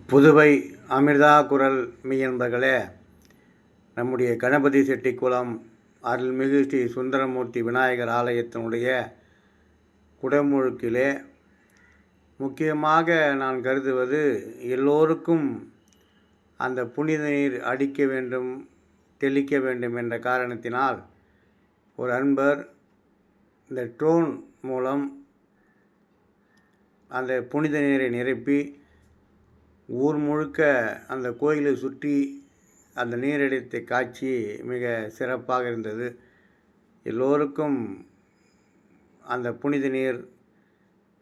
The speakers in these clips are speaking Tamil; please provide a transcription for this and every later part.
புதுவை அமிர்தா குரல் மெய்யன்பர்களே, நம்முடைய கணபதி செட்டிக்குளம் அருள்மிகு ஸ்ரீ சுந்தரமூர்த்தி விநாயகர் ஆலயத்தினுடைய குடமுழுக்கிலே முக்கியமாக நான் கருதுவது, எல்லோருக்கும் அந்த புனித நீர் அடிக்க வேண்டும், தெளிக்க வேண்டும் என்ற காரணத்தினால் ஒரு அன்பர் இந்த ட்ரோன் மூலம் அந்த புனித நீரை நிரப்பி ஊர் முழுக்க அந்த கோயிலை சுற்றி அந்த நீரடித்த காட்சி மிக சிறப்பாக இருந்தது. எல்லோருக்கும் அந்த புனித நீர்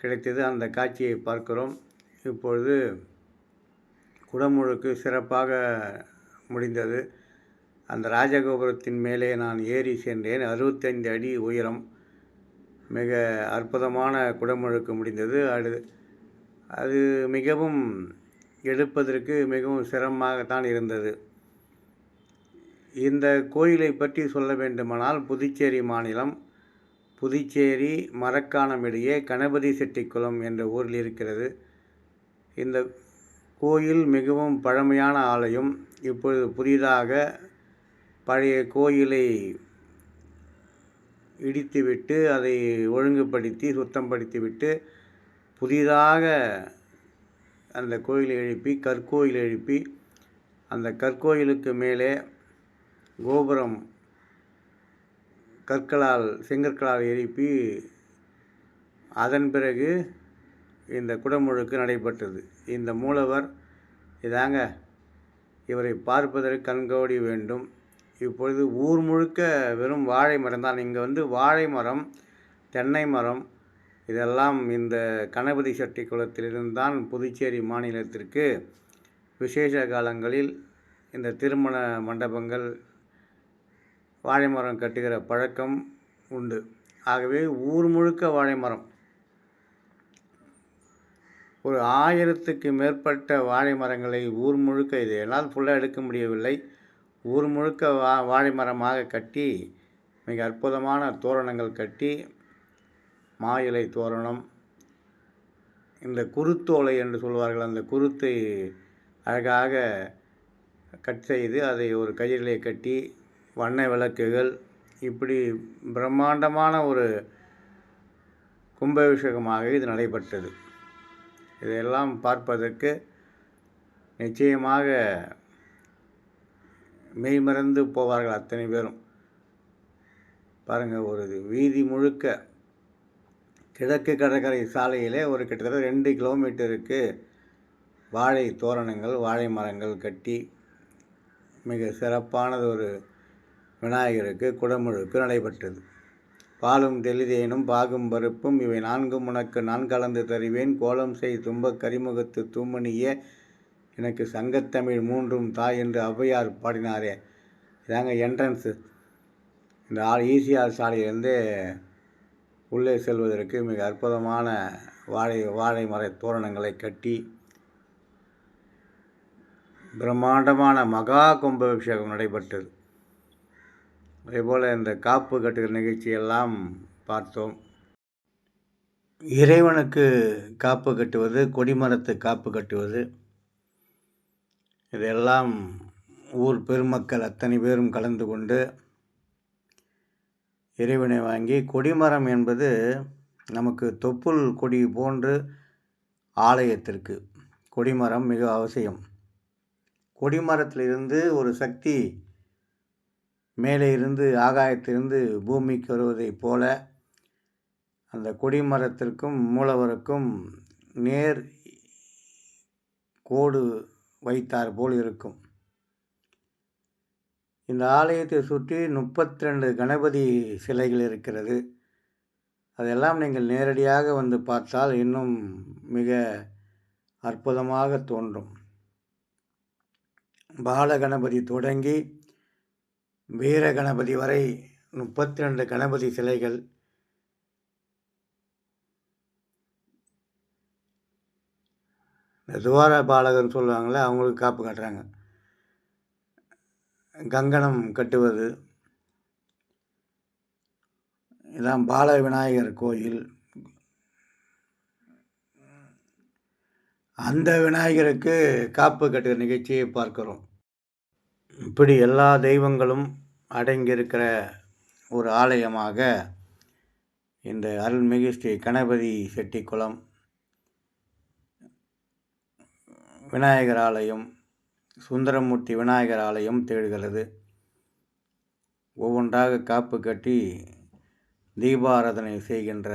கிடைத்தது. அந்த காட்சியை பார்க்கிறோம். இப்பொழுது குடமுழுக்கு சிறப்பாக முடிந்தது. அந்த ராஜகோபுரத்தின் மேலே நான் ஏறி சென்றேன். 65 அடி உயரம். மிக அற்புதமான குடமுழுக்கு முடிந்தது. அது மிகவும் எடுப்பதற்கு மிகவும் சிரமமாகத்தான் இருந்தது. இந்த கோயிலை பற்றி சொல்ல வேண்டுமானால், புதுச்சேரி மாநிலம் புதுச்சேரி மரக்காணம் இடையே கணபதி செட்டிக்குளம் என்ற ஊரில் இருக்கிறது. இந்த கோயில் மிகவும் பழமையான ஆலயம். இப்பொழுது புதிதாக பழைய கோயிலை இடித்துவிட்டு அதை ஒழுங்குபடுத்தி சுத்தப்படுத்திவிட்டு புதிதாக அந்த கோயிலை எழுப்பி கற்கோயில் எழுப்பி அந்த கற்கோயிலுக்கு மேலே கோபுரம் செங்கற்களால் எழுப்பி அதன் பிறகு இந்த குடமுழுக்கு நடைபெற்றது. இந்த மூலவர் இதாங்க, இவரை பார்ப்பதற்கு கண்கோடி வேண்டும். இப்பொழுது ஊர் முழுக்க வெறும் வாழை மரம் தான். இங்கே வாழை மரம், தென்னை மரம் இதெல்லாம் இந்த கணபதி செட்டிக்குளத்திலிருந்து தான் புதுச்சேரி மாநிலத்திற்கு விசேஷ காலங்களில் இந்த திருமண மண்டபங்கள் வாழை மரம் கட்டுகிற பழக்கம் உண்டு. ஆகவே ஊர் முழுக்க வாழை மரம், ஒரு 1000க்கு மேற்பட்ட வாழை மரங்களை ஊர் முழுக்க, இது என்னால் ஃபுல்லாக எடுக்க முடியவில்லை, ஊர் முழுக்க வாழை மரமாக கட்டி மிக அற்புதமான தோரணங்கள் கட்டி, மா இலை தோரணம், இந்த குருத்தோலை என்று சொல்வார்கள், அந்த குருத்தை அழகாக கட் செய்து அதை ஒரு கயிறிலே கட்டி, வண்ண விளக்குகள், இப்படி பிரம்மாண்டமான ஒரு கும்பாபிஷேகமாக இது நடைபெற்றது. இதையெல்லாம் பார்ப்பதற்கு நிச்சயமாக மெய்மறந்து போவார்கள் அத்தனை பேரும். பாருங்கள், ஒரு வீதி முழுக்க கிழக்கு கடற்கரை சாலையிலே ஒரு கிட்டத்தட்ட 2 கிலோமீட்டருக்கு வாழை தோரணங்கள், வாழை மரங்கள் கட்டி மிக சிறப்பானது ஒரு விநாயகருக்கு குடமுழுக்கு நடைபெற்றது. பாலும் தெளிதேனும் பாகும் பருப்பும் இவை 4ம் உனக்கு நான் கலந்து தருவேன், கோலம் செய் துன்பக் கரிமுகத்து தூமணியே எனக்கு சங்கத்தமிழ் 3ம் தாய் என்று ஔவையார் பாடினாரே, இதாங்க என்ட்ரன்ஸு. இந்த ஈசிஆர் சாலையிலேருந்து உள்ளே செல்வதற்கு மிக அற்புதமான வாழை மர தோரணங்களை கட்டி பிரம்மாண்டமான மகா கும்பாபிஷேகம் நடைபெற்றது. அதேபோல் இந்த காப்பு கட்டுகிற நிகழ்ச்சியெல்லாம் பார்த்தோம். இறைவனுக்கு காப்பு கட்டுவது, கொடிமரத்து காப்பு கட்டுவது, இதெல்லாம் ஊர் பெருமக்கள் அத்தனை பேரும் கலந்து கொண்டு இறைவனை வாங்கி, கொடிமரம் என்பது நமக்கு தொப்புள் கொடி போன்று ஆலயத்திற்கு கொடிமரம் மிக அவசியம். கொடிமரத்திலிருந்து ஒரு சக்தி மேலே இருந்து ஆகாயத்திலிருந்து பூமிக்கு வருவதைப் போல அந்த கொடிமரத்திற்கும் மூலவருக்கும் நேர் கோடு வைத்தார் போல் இருக்கும். இந்த ஆலயத்தை சுற்றி 32 கணபதி சிலைகள் இருக்கிறது. அதெல்லாம் நீங்கள் நேரடியாக வந்து பார்த்தால் இன்னும் மிக அற்புதமாக தோன்றும். பாலகணபதி தொடங்கி வீர கணபதி வரை 32 கணபதி சிலைகள். இந்த துவார பாலகர்னு சொல்லுவாங்களே, அவங்களுக்கு காப்பு கட்டுறாங்க. கங்கணம் கட்டுவது, இதான் பால விநாயகர் கோயில். அந்த விநாயகருக்கு காப்பு கட்டுகிற நிகழ்ச்சியை பார்க்கிறோம். இப்படி எல்லா தெய்வங்களும் அடங்கியிருக்கிற ஒரு ஆலயமாக இந்த அருள்மிகு ஸ்ரீ கணபதி செட்டிக்குளம் விநாயகர் ஆலயம், சுந்தரமூர்த்தி விநாயகர் ஆலயம் திகழ்கிறது. ஒவ்வொன்றாக காப்பு கட்டி தீபாராதனை செய்கின்ற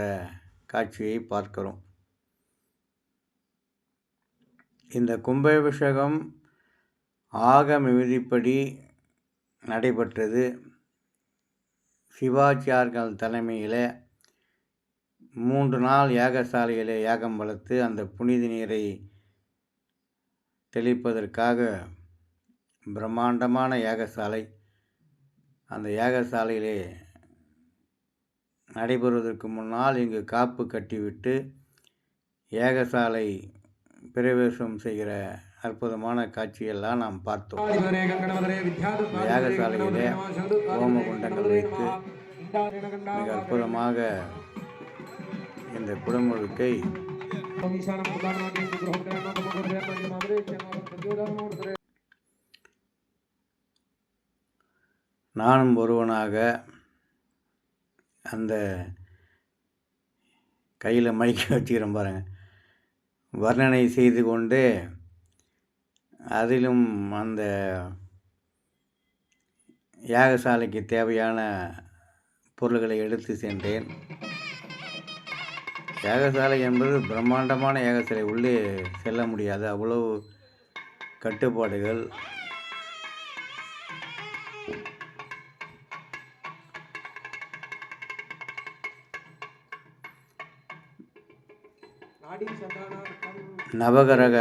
காட்சியை பார்க்கிறோம். இந்த கும்பாபிஷேகம் ஆகம விதிப்படி நடைபெற்றது. சிவாச்சார்கள் தலைமையில் 3 நாள் யாகசாலையிலே யாகம் வளர்த்து அந்த புனித நீரை தெளிப்பதற்காக பிரம்மாண்டமான யாகசாலை, அந்த யாகசாலையிலே நடைபெறுவதற்கு முன்னால் இங்கு காப்பு கட்டிவிட்டு யாகசாலை பிரவேசம் செய்கிற அற்புதமான காட்சியெல்லாம் நாம் பார்த்தோம். யாகசாலையிலே ஹோம குண்டங்கள் வைத்து மிக அற்புதமாக இந்த குடமுழுக்கை நானும் ஒருவனாக அந்த கையில் மைக்கை வச்சுக்கிறேன் பாருங்கள், வர்ணனை செய்து கொண்டு அதிலும் அந்த யாகசாலைக்கு தேவையான பொருள்களை எடுத்து சென்றேன். யாகசாலை என்பது பிரம்மாண்டமான யாகசாலை, உள்ளே செல்ல முடியாது, அவ்வளவு கட்டுப்பாடுகள். நவகிரக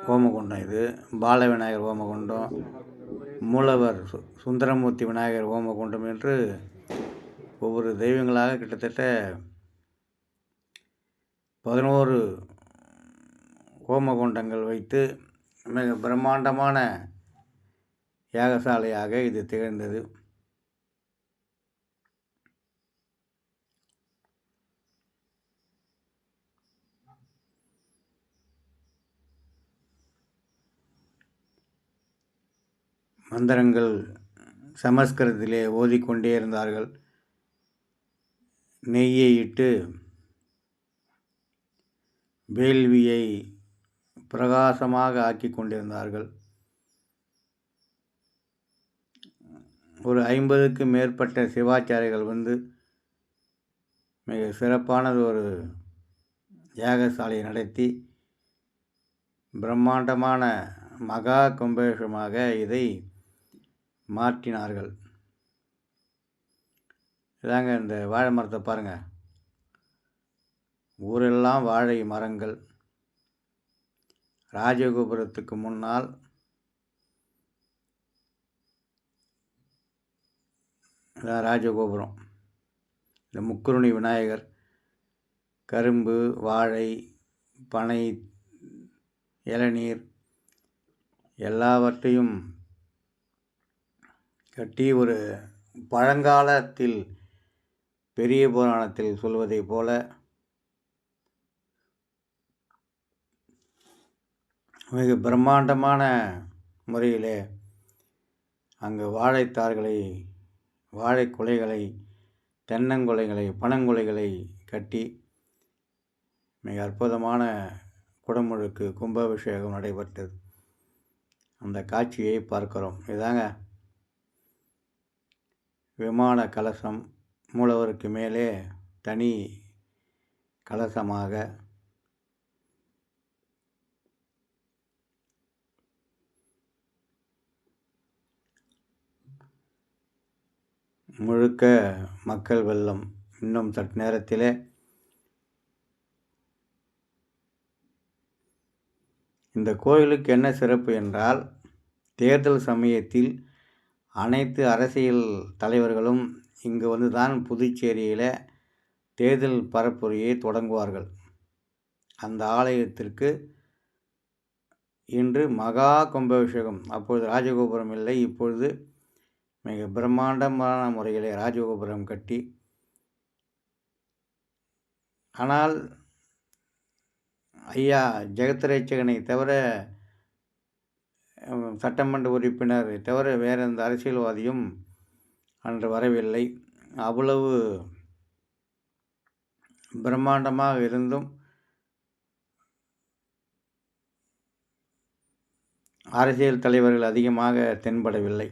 ஹோமகுண்டம், இது பால விநாயகர் ஹோமகுண்டம், மூலவர் சுந்தரமூர்த்தி விநாயகர் ஹோமகுண்டம் என்று ஒவ்வொரு தெய்வங்களாக கிட்டத்தட்ட 11 ஹோமகுண்டங்கள் வைத்து மிக பிரம்மாண்டமான யாகசாலையாக இது திகழ்ந்தது. மந்திரங்கள் சமஸ்கிருதத்திலே ஓதிக்கொண்டே இருந்தார்கள். நெய்யை இட்டு வேள்வியை பிரகாசமாக ஆக்கி கொண்டிருந்தார்கள். ஒரு 50க்கும் மேற்பட்ட சிவாச்சாரிகள் வந்து மிக சிறப்பானது ஒரு யாகசாலையை நடத்தி பிரம்மாண்டமான மகா கும்பாபிஷேகமாக இதை மாற்றினார்கள். இதாங்க இந்த வாழை மரத்தை பாருங்கள், ஊரெல்லாம் வாழை மரங்கள். ராஜகோபுரத்துக்கு முன்னால் இதான் ராஜகோபுரம். இந்த முக்குருணி விநாயகர் கரும்பு, வாழை, பனை, இளநீர் எல்லாவற்றையும் கட்டி ஒரு பழங்காலத்தில் பெரிய புராணத்தில் சொல்வதை போல மிக பிரம்மாண்டமான முறையிலே அங்கு வாழைத்தார்களை, வாழை குலைகளை, தென்னங்குலைகளை, பனங்குலைகளை கட்டி மிக அற்புதமான குடமுழுக்கு கும்பாபிஷேகம் நடைபெற்றது. அந்த காட்சியை பார்க்கிறோம். இதாங்க விமான கலசம், மூலவருக்கு மேலே தனி கலசமாக முழுக்க மக்கள் வெள்ளம். இன்னும் சற்று நேரத்திலே இந்த கோயிலுக்கு என்ன சிறப்பு என்றால், தேர்தல் சமயத்தில் அனைத்து அரசியல் தலைவர்களும் இங்கு வந்து தான் புதுச்சேரியில் தேர்தல் பரப்புரையை தொடங்குவார்கள். அந்த ஆலயத்திற்கு இன்று மகா கும்பாபிஷேகம். அப்பொழுது ராஜகோபுரம் இல்லை, இப்பொழுது மிக பிரம்மாண்டமான முறையிலே ராஜகோபுரம் கட்டி, ஆனால் ஐயா ஜெகத்ரட்சகனை தவிர, சட்டமன்ற உறுப்பினரை தவிர வேறு எந்த அரசியல்வாதியும் அன்று வரவில்லை. அவ்வளவு பிரம்மாண்டமாக இருந்தும் அரசியல் தலைவர்கள் அதிகமாக தென்படவில்லை.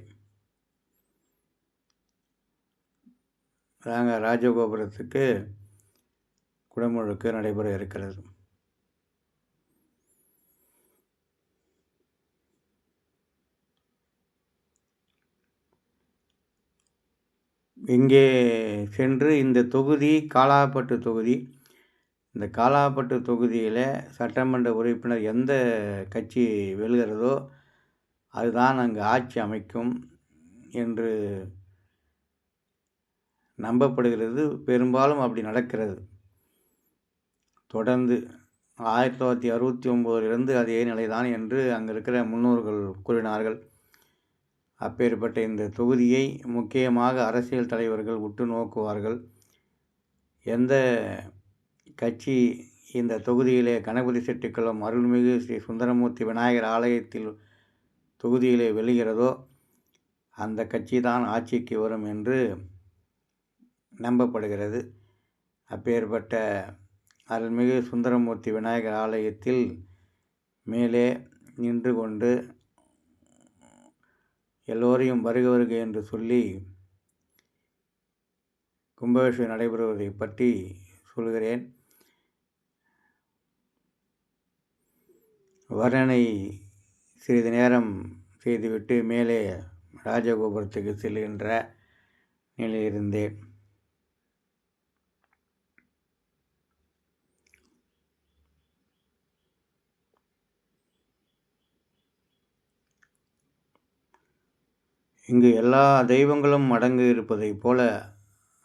ராஜகோபுரத்துக்கு குடமுழுக்கு நடைபெற இருக்கிறது. இங்கே சென்று இந்த தொகுதி காலாப்பட்டு தொகுதி. இந்த காலாப்பட்டு தொகுதியில் சட்டமன்ற உறுப்பினர் எந்த கட்சி வெல்கிறதோ அதுதான் அங்கு ஆட்சி அமைக்கும் என்று நம்பப்படுகிறது. பெரும்பாலும் அப்படி நடக்கிறது. தொடர்ந்து 1969 அதே நிலைதான் என்று அங்கே இருக்கிற முன்னோர்கள் கூறினார்கள். அப்பேற்பட்ட இந்த தொகுதியை முக்கியமாக அரசியல் தலைவர்கள் உற்று நோக்குவார்கள். எந்த கட்சி இந்த தொகுதியிலே கணபதி செட்டிக்குளம் அருள்மிகு ஸ்ரீ சுந்தரமூர்த்தி விநாயகர் ஆலயத்தில் தொகுதியிலே வெல்கிறதோ அந்த கட்சி தான் ஆட்சிக்கு வரும் என்று நம்பப்படுகிறது. அப்பேற்பட்ட அருள்மிகு சுந்தரமூர்த்தி விநாயகர் ஆலயத்தில் மேலே நின்று கொண்டு எல்லோரையும் வருக வருக என்று சொல்லி கும்பாபிஷேகம் நடைபெறுவதை பற்றி சொல்கிறேன். வர்ணனை சிறிது நேரம் செய்துவிட்டு மேலே ராஜகோபுரத்துக்கு செல்கின்ற நிலையிருந்தேன். இங்கு எல்லா தெய்வங்களும் அடங்கு இருப்பதைப் போல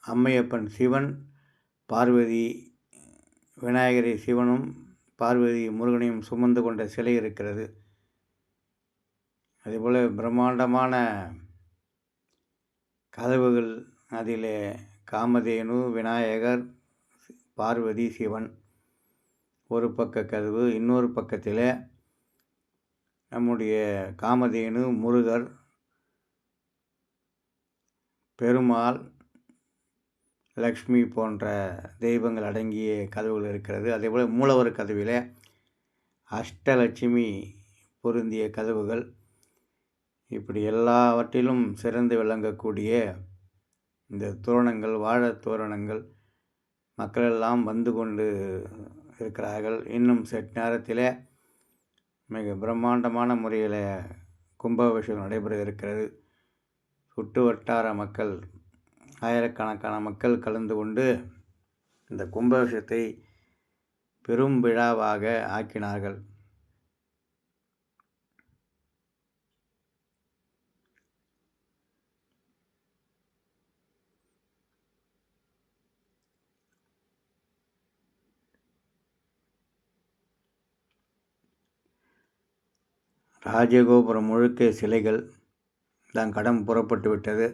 அம்மையப்பன் சிவன், பார்வதி விநாயகரை சிவனும் பார்வதி முருகனையும் சுமந்து கொண்ட சிலை இருக்கிறது. அதேபோல் பிரம்மாண்டமான கதவுகள், அதில் காமதேனு, விநாயகர், பார்வதி, சிவன் ஒரு பக்க கதவு. இன்னொரு பக்கத்தில் நம்முடைய காமதேனு, முருகர், பெருமாள், லக்ஷ்மி போன்ற தெய்வங்கள் அடங்கிய கதவுகள் இருக்கிறது. அதேபோல் மூலவர் கதவிலே அஷ்டலட்சுமி பொருந்திய கதவுகள். இப்படி எல்லாவற்றிலும் சிறந்து விளங்கக்கூடிய இந்த தோரணங்கள், வாழைத் தோரணங்கள் மக்களெல்லாம் வந்து கொண்டு இருக்கிறார்கள். இன்னும் சற்று நேரத்தில் மிக பிரம்மாண்டமான முறையில் கும்பாபிஷேகம் நடைபெற இருக்கிறது. சுற்று வட்டார மக்கள், ஆயிரக்கணக்கான மக்கள் கலந்து கொண்டு இந்த கும்பாபிஷேகத்தை பெரும் விழாவாக ஆக்கினார்கள். ராஜகோபுரம் முழுக்க சிலைகள் தான் கடம் புறப்பட்டு விட்டது.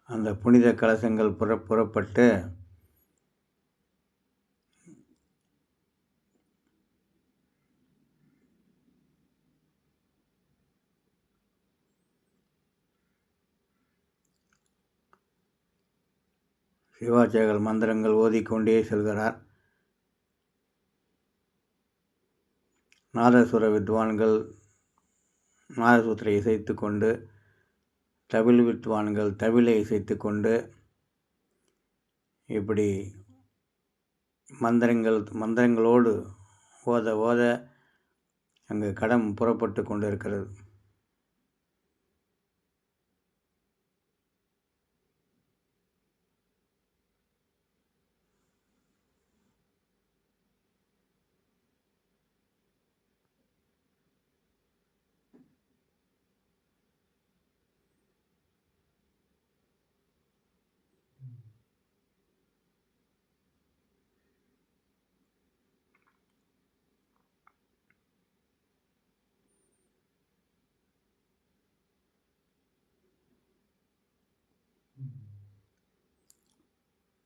அந்த புனித கலசங்கள் புறப்பட்டு சிவாச்சாரியர்கள் மந்திரங்கள் ஓதிக்கொண்டே செல்கிறார். நாதசுர வித்வான்கள் நாதசூத்திரை இசைத்து கொண்டு, தவில் வித்வான்கள் தவிலை இசைத்து கொண்டு, இப்படி மந்திரங்களோடு ஓத அங்கு கடம் புறப்பட்டு கொண்டு இருக்கிறது.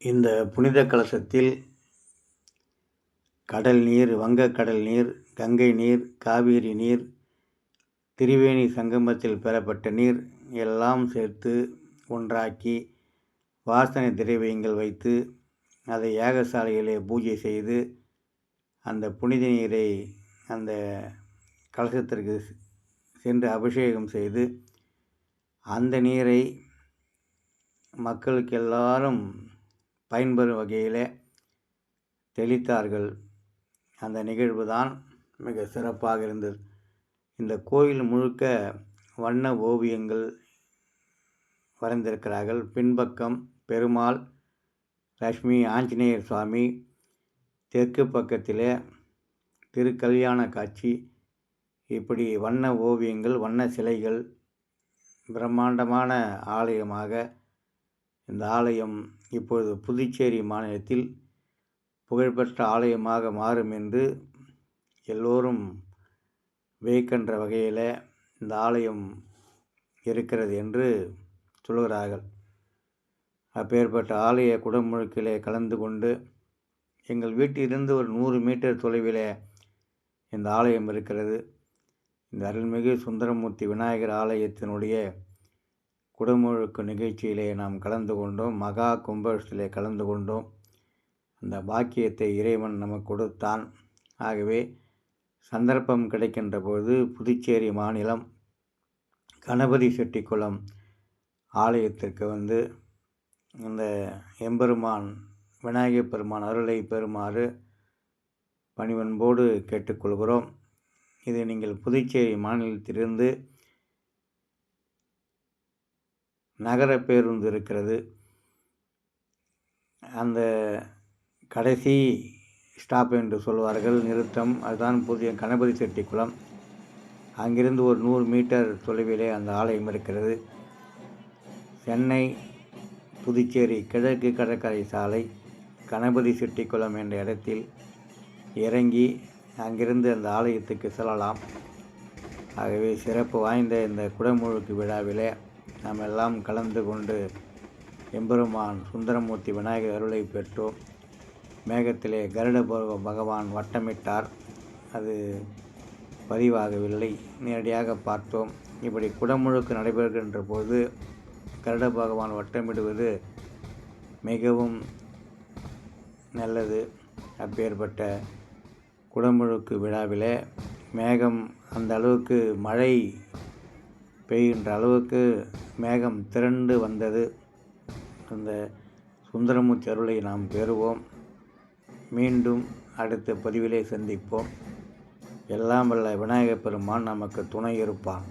இந்த புனித கலசத்தில் கடல் நீர், வங்கக்கடல் நீர், கங்கை நீர், காவிரி நீர், திரிவேணி சங்கமத்தில் பெறப்பட்ட நீர் எல்லாம் சேர்த்து ஒன்றாக்கி வாசனை திரவியங்கள் வைத்து அதை யாகசாலையிலே பூஜை செய்து அந்த புனித நீரை அந்த கலசத்திற்கு சென்று அபிஷேகம் செய்து அந்த நீரை மக்களுக்கு எல்லாரும் பயன்பெறும் வகையில் தெளித்தார்கள். அந்த நிகழ்வு தான் மிக சிறப்பாக இருந்தது. இந்த கோயில் முழுக்க வண்ண ஓவியங்கள் வரைந்திருக்கிறார்கள். பின்பக்கம் பெருமாள், லக்ஷ்மி, ஆஞ்சநேயர் சுவாமி, தெற்கு பக்கத்தில் திருக்கல்யாண காட்சி, இப்படி வண்ண ஓவியங்கள், வண்ண சிலைகள், பிரம்மாண்டமான ஆலயமாக இந்த ஆலயம் இப்பொழுது புதுச்சேரி மாநிலத்தில் புகழ்பெற்ற ஆலயமாக மாறும் என்று எல்லோரும் வியக்கின்ற வகையில் இந்த ஆலயம் இருக்கிறது என்று சொல்கிறார்கள். அப்பேற்பட்ட ஆலய குடமுழுக்கிலே கலந்து கொண்டு எங்கள் வீட்டிலிருந்து ஒரு 100 மீட்டர் தொலைவில் இந்த ஆலயம் இருக்கிறது. இந்த அருள்மிகு சுந்தரமூர்த்தி விநாயகர் ஆலயத்தினுடைய குடமுழுக்கு நிகழ்ச்சியிலே நாம் கலந்து கொண்டோம். மகா கும்பாபிஷேகத்திலே கலந்து கொண்டோம். அந்த பாக்கியத்தை இறைவன் நமக்கு கொடுத்தான். ஆகவே சந்தர்ப்பம் கிடைக்கின்ற பொழுது புதுச்சேரி மாநிலம் கணபதி செட்டிக்குளம் ஆலயத்திற்கு வந்து இந்த எம்பெருமான் விநாயகப் பெருமான் அருளை பெறுமாறு பணிவன்போடு கேட்டுக்கொள்கிறோம். இது நீங்கள் புதுச்சேரி மாநிலத்திலிருந்து நகர பேருந்து இருக்கிறது. அந்த கடைசி ஸ்டாப் என்று சொல்வார்கள், நிறுத்தம், அதுதான் புதிய கணபதி செட்டிக்குளம். அங்கிருந்து ஒரு 100 மீட்டர் தொலைவிலே அந்த ஆலயம் இருக்கிறது. சென்னை புதுச்சேரி கிழக்கு கடற்கரை சாலை கணபதி செட்டிக்குளம் என்ற இடத்தில் இறங்கி அங்கிருந்து அந்த ஆலயத்துக்கு செல்லலாம். ஆகவே சிறப்பு வாய்ந்த இந்த குடமுழுக்கு விழாவிலே நாம் எல்லாம் கலந்து கொண்டு எம்பெருமான் சுந்தரமூர்த்தி விநாயகர் அருளை பெற்றோம். மேகத்திலே கருட பகவான் வட்டமிட்டார். அது பதிவாகவில்லை, நேரடியாக பார்த்தோம். இப்படி குடமுழுக்கு நடைபெறுகின்ற போது கருட பகவான் வட்டமிடுவது மிகவும் நல்லது. அப்பேற்பட்ட குடமுழுக்கு விழாவிலே மேகம் அந்த அளவுக்கு மழை பெய்கின்ற அளவுக்கு மேகம் திரண்டு வந்தது. அந்த சுந்தரமூர்த்தி அருளை நாம் பெறுவோம். மீண்டும் அடுத்த பதிவிலே சந்திப்போம். எல்லாம் வல்ல விநாயகப் பெருமான் நமக்கு துணை இருப்பான்.